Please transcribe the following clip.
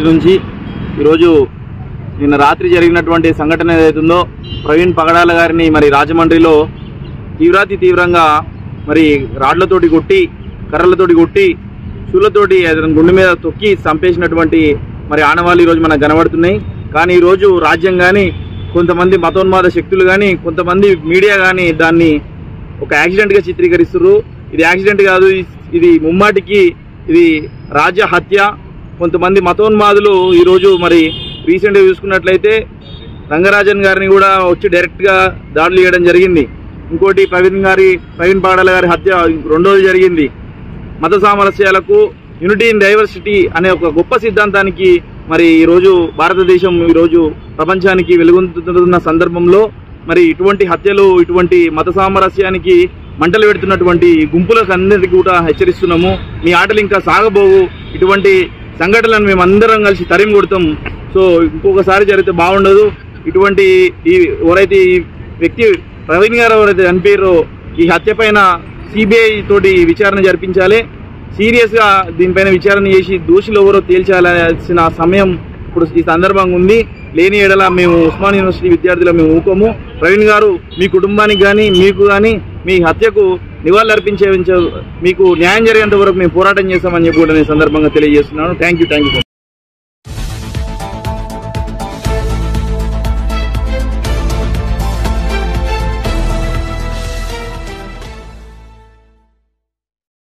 నుంచి ఈరోజు నిన్న రాత్రి జరిగినటువంటి సంఘటన ఏదైతుందో ప్రవీణ్ పగడాల గారిని మరి రాజమండ్రిలో తీవ్రంగా మరి రాడ్లతోటి కొట్టి కర్రలతోటి కొట్టి షూలతోటి గుండె మీద తొక్కి చంపేసినటువంటి మరి ఆనవాళ్ళు ఈరోజు మనకు కనబడుతున్నాయి. కానీ ఈరోజు రాజ్యం కానీ కొంతమంది మతోన్మాద శక్తులు కానీ కొంతమంది మీడియా కానీ దాన్ని ఒక యాక్సిడెంట్గా చిత్రీకరిస్తున్నారు. ఇది యాక్సిడెంట్ కాదు, ఇది ముమ్మాటికి ఇది రాజ్య హత్య. కొంతమంది మతోన్మాదులు ఈరోజు మరి రీసెంట్గా చూసుకున్నట్లయితే రంగరాజన్ గారిని కూడా వచ్చి డైరెక్ట్గా దాడులు చేయడం జరిగింది. ఇంకోటి ప్రవీణ్ పగడాల గారి హత్య రెండోది జరిగింది. మత సామరస్యాలకు యూనిటీ ఇన్ డైవర్సిటీ అనే ఒక గొప్ప సిద్ధాంతానికి మరి ఈరోజు భారతదేశం ఈరోజు ప్రపంచానికి వెలుగొందుతున్న సందర్భంలో మరి ఇటువంటి హత్యలు ఇటువంటి మత సామరస్యానికి మంటలు పెడుతున్నటువంటి గుంపులకు అందరికీ కూడా హెచ్చరిస్తున్నాము. మీ ఆటలు ఇంకా సాగబోవు. ఇటువంటి సంఘటనలను మేమందరం కలిసి తరిమి కొడతాం. సో ఇంకొకసారి జరిగితే బాగుండదు. ఇటువంటి ఎవరైతే ఈ వ్యక్తి ప్రవీణ్ గారు ఎవరైతే చనిపోయారో ఈ హత్య పైన సిబిఐ తోటి విచారణ జరిపించాలి. సీరియస్గా దీనిపైన విచారణ చేసి దోషులు ఎవరో తేల్చాల్సిన సమయం ఇప్పుడు ఈ సందర్భంగా ఉంది. లేని ఎడల మేము ఉస్మానియా యూనివర్సిటీ విద్యార్థులు మేము ఊకోము. ప్రవీణ్ గారు మీ కుటుంబానికి కానీ మీకు కానీ మీ హత్యకు నివాళులర్పించే మీకు న్యాయం జరిగేంత వరకు మేము పోరాటం చేస్తామని చెప్పి కూడా నేను సందర్భంగా తెలియజేస్తున్నాను. Thank you.